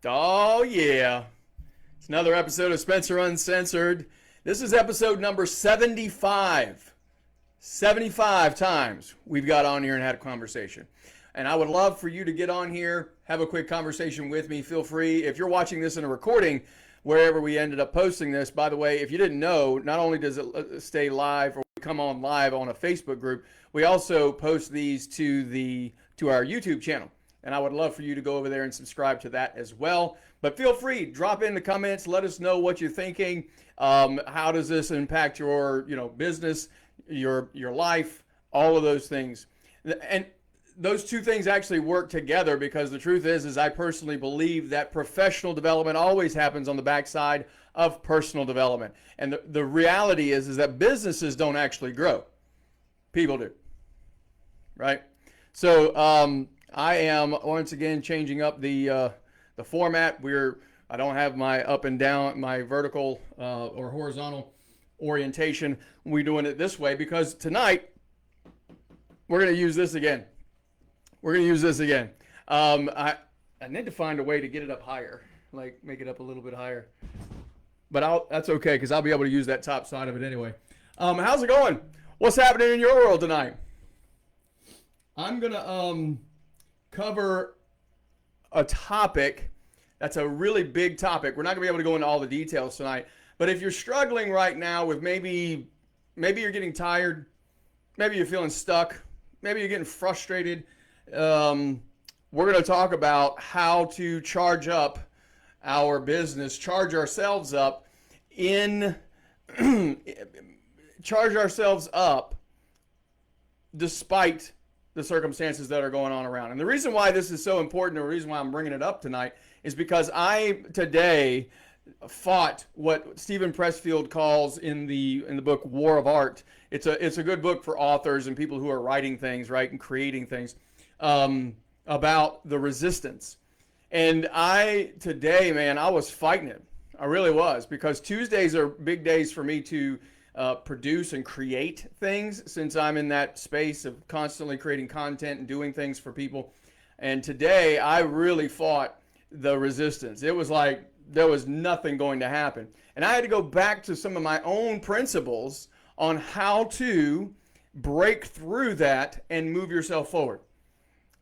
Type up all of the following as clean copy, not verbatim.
Oh, yeah. It's another episode of Spencer Uncensored. This is episode number 75. 75 times we've got on here and had a conversation. And I would love for you to get on here, have a quick conversation with me. Feel free. If you're watching this in a recording, wherever we ended up posting this, by the way, if you didn't know, not only does it stay live or come on live on a Facebook group, we also post these to our YouTube channel. And I would love for you to go over there and subscribe to that as well. But feel free, drop in the comments, let us know what you're thinking. How does this impact your, business, your life, all of those things. And those two things actually work together, because the truth is I personally believe that professional development always happens on the backside of personal development. And the reality is that businesses don't actually grow. People do. Right? So I am once again changing up the format. I don't have my up and down, my vertical or horizontal orientation. We're doing it this way because tonight we're going to use this again. I need to find a way to get it up higher, like make it up a little bit higher. But that's okay, because I'll be able to use that top side of it anyway. How's it going? What's happening in your world tonight? I'm going to cover a topic that's a really big topic. We're not going to be able to go into all the details tonight. But if you're struggling right now with maybe you're getting tired, maybe you're feeling stuck, maybe you're getting frustrated, we're going to talk about how to charge up our business, charge ourselves up despite the circumstances that are going on around. And the reason why this is so important, or the reason why I'm bringing it up tonight, is because I today fought what Stephen Pressfield calls in the book War of Art. It's a good book for authors and people who are writing things, right, and creating things, about the resistance. And today, man, I was fighting it. I really was, because Tuesdays are big days for me to produce and create things, since I'm in that space of constantly creating content and doing things for people. And today I really fought the resistance. It was like there was nothing going to happen. And I had to go back to some of my own principles on how to break through that and move yourself forward.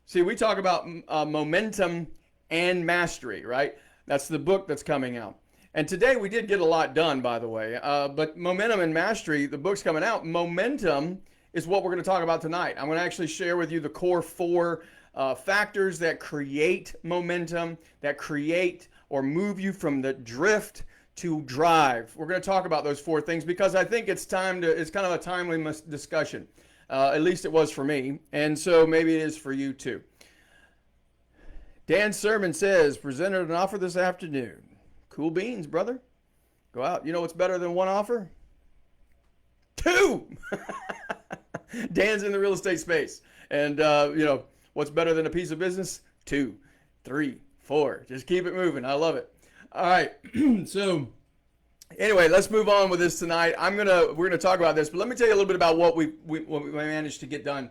See, we talk about momentum and mastery, right? That's the book that's coming out. And today we did get a lot done, by the way. But momentum and mastery, the book's coming out. Momentum is what we're going to talk about tonight. I'm going to actually share with you the core 4 factors that create momentum, that create or move you from the drift to drive. We're going to talk about those 4 things because I think it's kind of a timely discussion. At least it was for me. And so maybe it is for you too. Dan Sermon says, presented an offer this afternoon. Cool beans, brother. Go out. You know what's better than 1 offer? 2. Dan's in the real estate space. And, what's better than a piece of business? 2, 3, 4. Just keep it moving. I love it. All right. So anyway, let's move on with this tonight. We're gonna talk about this, but let me tell you a little bit about what we managed to get done,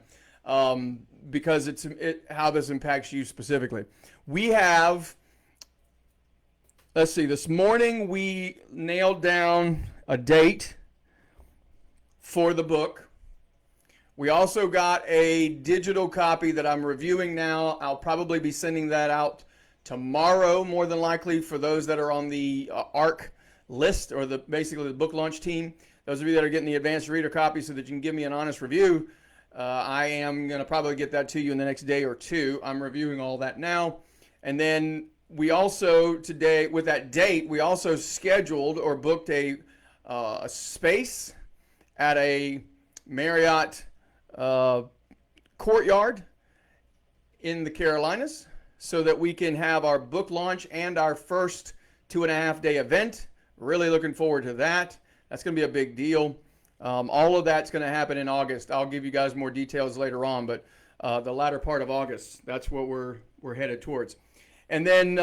because how this impacts you specifically. We have, let's see, this morning we nailed down a date for the book. We also got a digital copy that I'm reviewing now. I'll probably be sending that out tomorrow, more than likely, for those that are on the ARC list, or basically the book launch team. Those of you that are getting the advanced reader copy so that you can give me an honest review, I am going to probably get that to you in the next day or 2. I'm reviewing all that now. And then we also, today, with that date, we also scheduled or booked a space at a Marriott courtyard in the Carolinas, so that we can have our book launch and our first 2.5-day event. Really looking forward to that. That's going to be a big deal. All of that's going to happen in August. I'll give you guys more details later on, but the latter part of August, that's what we're headed towards. And then,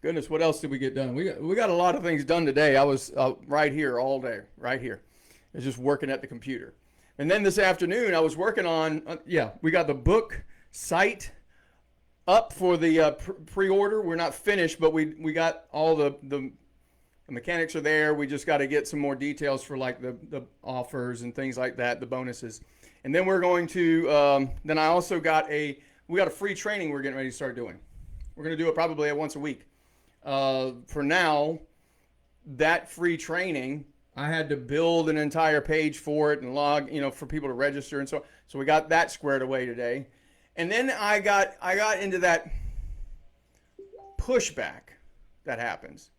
goodness, what else did we get done? We got a lot of things done today. I was right here all day, right here. I was just working at the computer. And then this afternoon, I was working on, we got the book site up for the pre-order. We're not finished, but we got all the mechanics are there. We just got to get some more details for like the offers and things like that, the bonuses. And then we're going to, then I also we got a free training we're getting ready to start doing. We're going to do it probably once a week. For now, that free training, I had to build an entire page for it and log, for people to register and so we got that squared away today. And then I got into that pushback that happens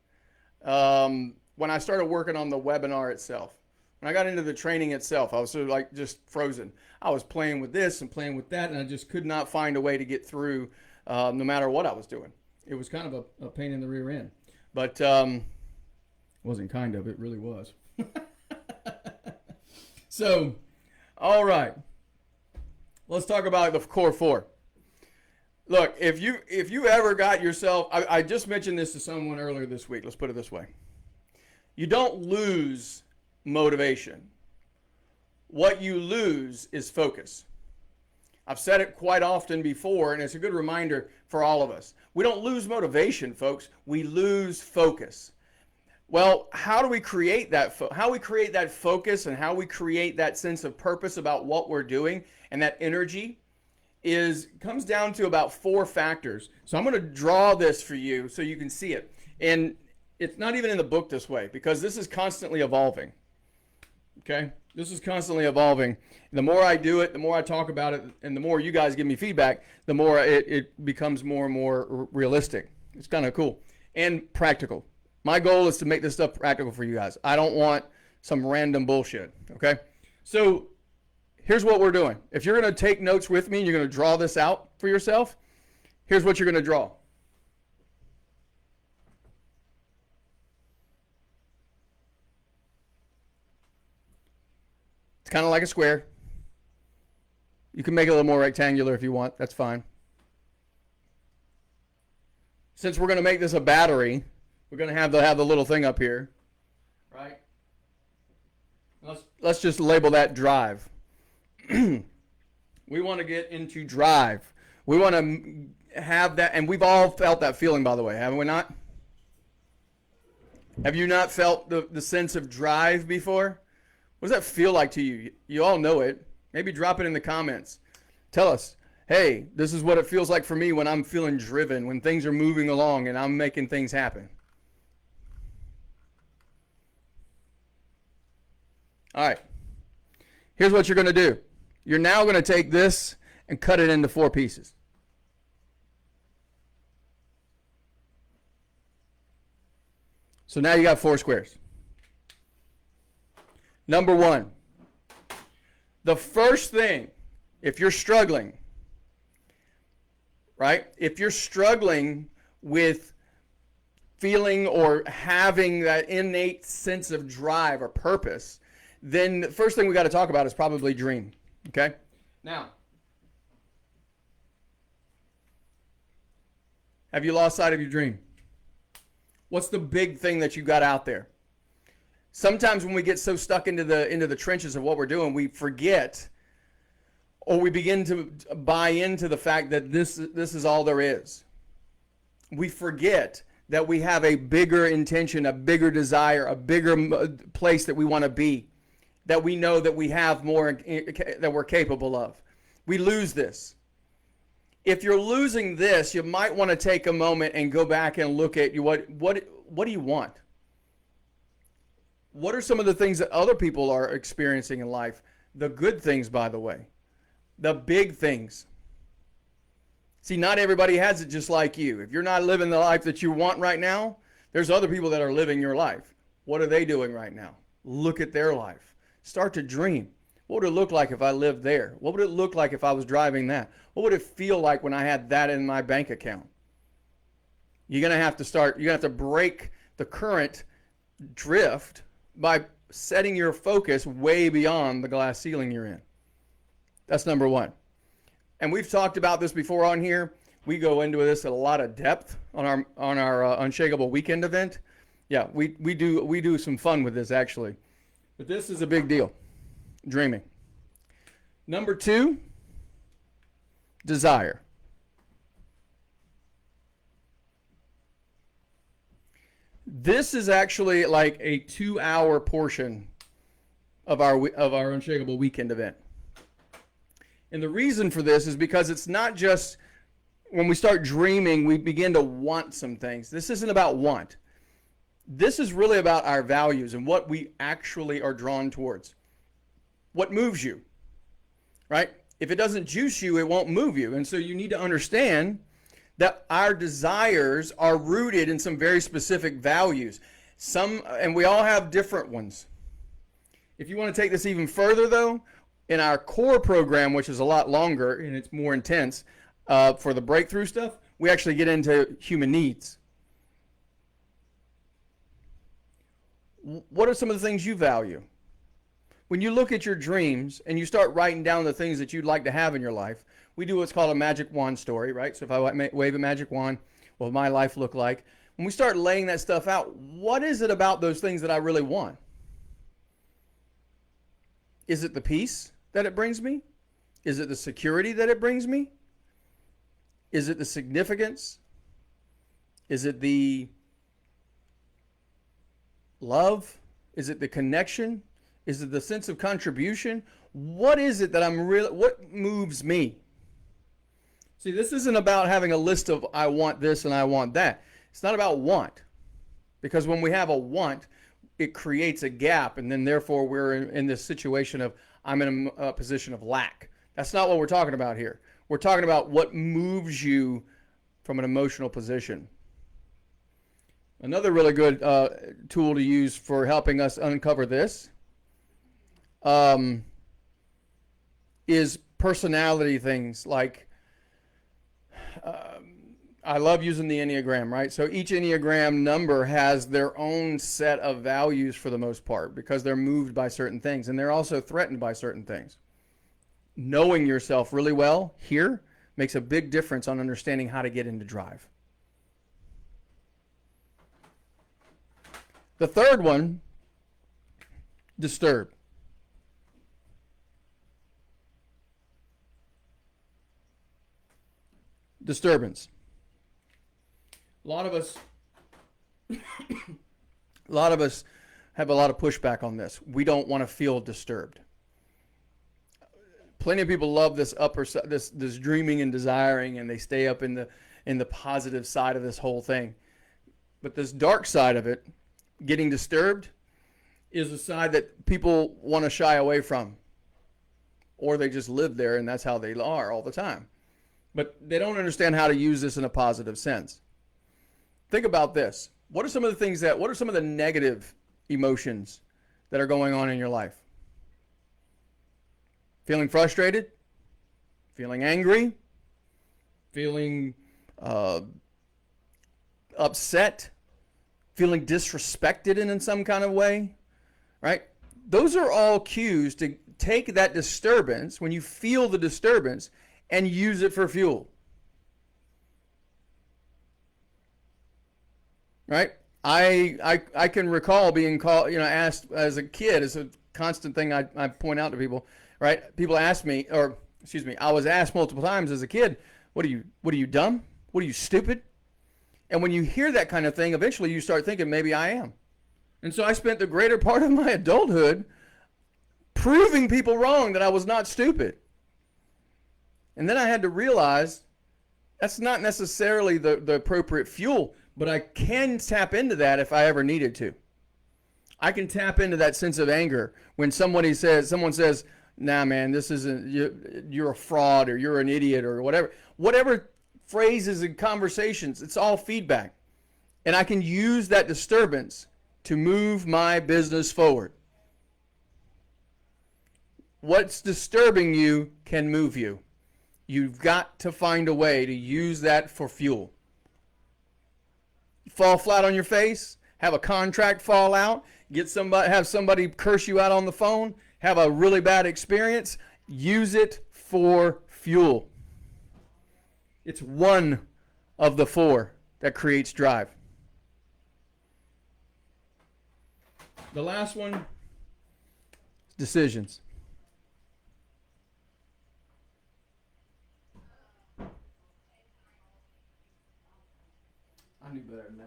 when I started working on the webinar itself. When I got into the training itself, I was sort of like just frozen. I was playing with this and playing with that, and I just could not find a way to get through no matter what I was doing. It was kind of a pain in the rear end. But wasn't kind of, it really was. So, all right. Let's talk about the core four. Look, if you ever got yourself, I just mentioned this to someone earlier this week. Let's put it this way. You don't lose motivation. What you lose is focus. I've said it quite often before, and it's a good reminder for all of us. We don't lose motivation, folks. We lose focus. Well, how do we create that? How we create that focus and how we create that sense of purpose about what we're doing and that energy comes down to about 4 factors. So I'm going to draw this for you so you can see it. And it's not even in the book this way because this is constantly evolving. Okay? This is constantly evolving. The more I do it, the more I talk about it, and the more you guys give me feedback, the more it becomes more and more realistic. It's kind of cool and practical. My goal is to make this stuff practical for you guys. I don't want some random bullshit, okay? So here's what we're doing. If you're going to take notes with me and you're going to draw this out for yourself, here's what you're going to draw. It's kind of like a square. You can make it a little more rectangular if you want. That's fine. Since we're going to make this a battery, we're going to have the little thing up here, right? Let's just label that drive. We want to get into drive. We want to have that, and we've all felt that feeling, by the way, haven't we not? Have you not felt the sense of drive before? What does that feel like to you? You all know it. Maybe drop it in the comments. Tell us, hey, this is what it feels like for me when I'm feeling driven, when things are moving along and I'm making things happen. All right. Here's what you're going to do. You're now going to take this and cut it into 4 pieces. So now you got 4 squares. Number 1, the first thing, if you're struggling, right? If you're struggling with feeling or having that innate sense of drive or purpose, then the first thing we got to talk about is probably dream. Okay? Now, have you lost sight of your dream? What's the big thing that you got out there? Sometimes when we get so stuck into the trenches of what we're doing, we forget or we begin to buy into the fact that this is all there is. We forget that we have a bigger intention, a bigger desire, a bigger place that we want to be, that we know that we have more that we're capable of. We lose this. If you're losing this, you might want to take a moment and go back and look at what do you want? What are some of the things that other people are experiencing in life? The good things, by the way. The big things. See, not everybody has it just like you. If you're not living the life that you want right now, there's other people that are living your life. What are they doing right now? Look at their life. Start to dream. What would it look like if I lived there? What would it look like if I was driving that? What would it feel like when I had that in my bank account? You're going to have to break the current drift by setting your focus way beyond the glass ceiling you're in. That's number 1. And we've talked about this before on here. We go into this at a lot of depth on our Unshakable weekend event. Yeah, we do some fun with this actually. But this is a big deal. Dreaming. Number 2, desire. This is actually like a 2-hour portion of our Unshakable weekend event. And the reason for this is because it's not just when we start dreaming, we begin to want some things. This isn't about want. This is really about our values and what we actually are drawn towards. What moves you, right? If it doesn't juice you, it won't move you. And so you need to understand that our desires are rooted in some very specific values. And we all have different ones. If you want to take this even further, though, in our core program, which is a lot longer and it's more intense, for the breakthrough stuff, we actually get into human needs. What are some of the things you value? When you look at your dreams and you start writing down the things that you'd like to have in your life, we do what's called a magic wand story, right? So if I wave a magic wand, what will my life look like? When we start laying that stuff out, what is it about those things that I really want? Is it the peace that it brings me? Is it the security that it brings me? Is it the significance? Is it the love? Is it the connection? Is it the sense of contribution? What is it that what moves me? See, this isn't about having a list of I want this and I want that. It's not about want. Because when we have a want, it creates a gap, and then therefore we're in this situation of I'm in a position of lack. That's not what we're talking about here. We're talking about what moves you from an emotional position. Another really good tool to use for helping us uncover this is personality things. Like, I love using the Enneagram, right? So each Enneagram number has their own set of values for the most part because they're moved by certain things, and they're also threatened by certain things. Knowing yourself really well here makes a big difference on understanding how to get into drive. The third one, disturb. Disturbance. A lot of us have a lot of pushback on this. We don't want to feel disturbed. Plenty of people love this this dreaming and desiring, and they stay up in the positive side of this whole thing. But this dark side of it, getting disturbed, is a side that people want to shy away from, or they just live there and that's how they are all the time. But they don't understand how to use this in a positive sense. Think about this. What are some of the negative emotions that are going on in your life? Feeling frustrated? Feeling angry? Feeling upset? Feeling disrespected in some kind of way? Right? Those are all cues to take that disturbance, when you feel the disturbance, and use it for fuel. Right? I can recall being asked as a kid. It's a constant thing I point out to people. Right? People ask me, I was asked multiple times as a kid, what are you dumb? What are you, stupid? And when you hear that kind of thing, eventually you start thinking, maybe I am. And so I spent the greater part of my adulthood proving people wrong that I was not stupid. And then I had to realize that's not necessarily the appropriate fuel, but I can tap into that if I ever needed to. I can tap into that sense of anger when someone says, nah, man, this isn't, you're a fraud, or you're an idiot, or whatever phrases and conversations, it's all feedback. And I can use that disturbance to move my business forward. What's disturbing you can move you. You've got to find a way to use that for fuel. Fall flat on your face, have a contract fall out, have somebody curse you out on the phone, have a really bad experience, use it for fuel. It's one of the four that creates drive. The last one, decisions. I knew better than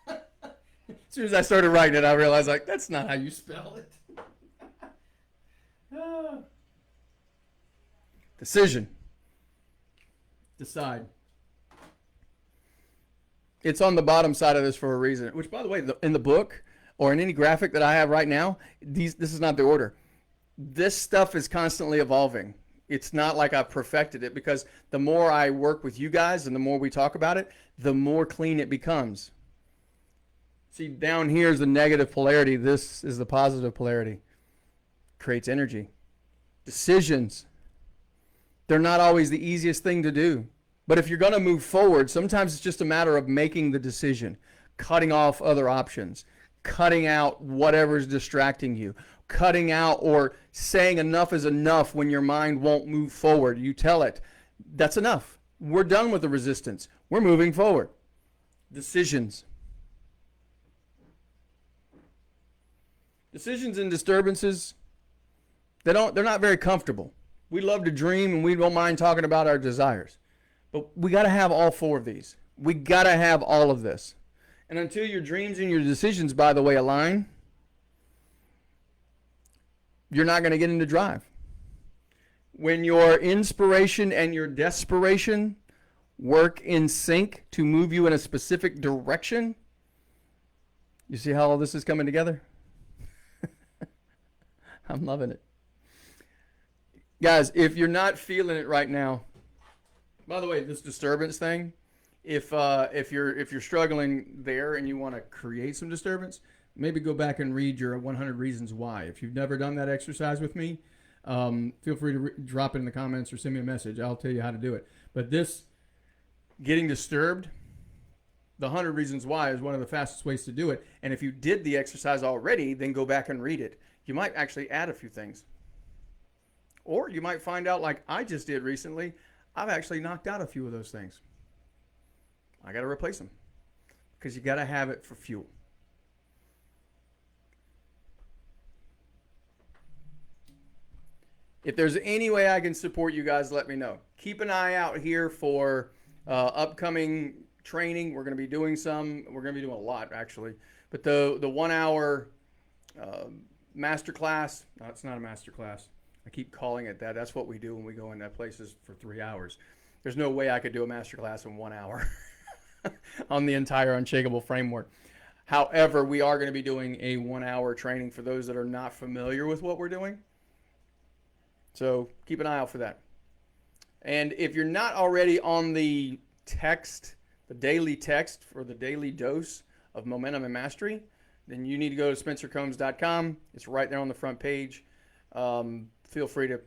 that. As soon as I started writing it, I realized, like, that's not how you spell it. Decision. Decide. It's on the bottom side of this for a reason, which, by the way, in the book or in any graphic that I have right now, this is not the order. This stuff is constantly evolving. It's not like I've perfected it, because the more I work with you guys and the more we talk about it, the more clean it becomes. See, down here is the negative polarity. This is the positive polarity. Creates energy. Decisions. They're not always the easiest thing to do. But if you're going to move forward, sometimes it's just a matter of making the decision, cutting off other options, cutting out whatever's distracting you, cutting out or saying enough is enough when your mind won't move forward. You tell it, that's enough. We're done with the resistance. We're moving forward. Decisions. Decisions and disturbances, they're not very comfortable. We love to dream and we don't mind talking about our desires. But we got to have all four of these. We got to have all of this. And until your dreams and your decisions, by the way, align, you're not going to get into drive. When your inspiration and your desperation work in sync to move you in a specific direction, you see how all this is coming together? I'm loving it. Guys, if you're not feeling it right now, by the way, this disturbance thing, if you're struggling there and you want to create some disturbance, maybe go back and read your 100 Reasons Why. If you've never done that exercise with me, feel free to drop it in the comments or send me a message. I'll tell you how to do it. But this getting disturbed, the 100 Reasons Why is one of the fastest ways to do it. And if you did the exercise already, then go back and read it. You might actually add a few things. Or you might find out, like I just did recently, I've actually knocked out a few of those things. I got to replace them because you got to have it for fuel. If there's any way I can support you guys, let me know. Keep an eye out here for upcoming training. We're going to be doing some. We're going to be doing a lot, actually. But the 1 hour masterclass, no, it's not a masterclass. I keep calling it that. That's what we do when we go into places for 3 hours. There's no way I could do a masterclass in 1 hour on the entire Unshakable framework. However, we are going to be doing a 1 hour training for those that are not familiar with what we're doing. So keep an eye out for that. And if you're not already on the text, the daily text for the daily dose of momentum and mastery, then you need to go to spencercombs.com. It's right there on the front page. Feel free to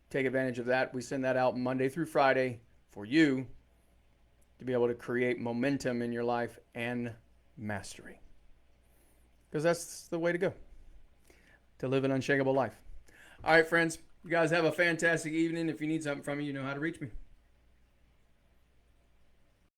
take advantage of that. We send that out Monday through Friday for you to be able to create momentum in your life and mastery. Because that's the way to go, to live an unshakable life. All right, friends, you guys have a fantastic evening. If you need something from me, you know how to reach me.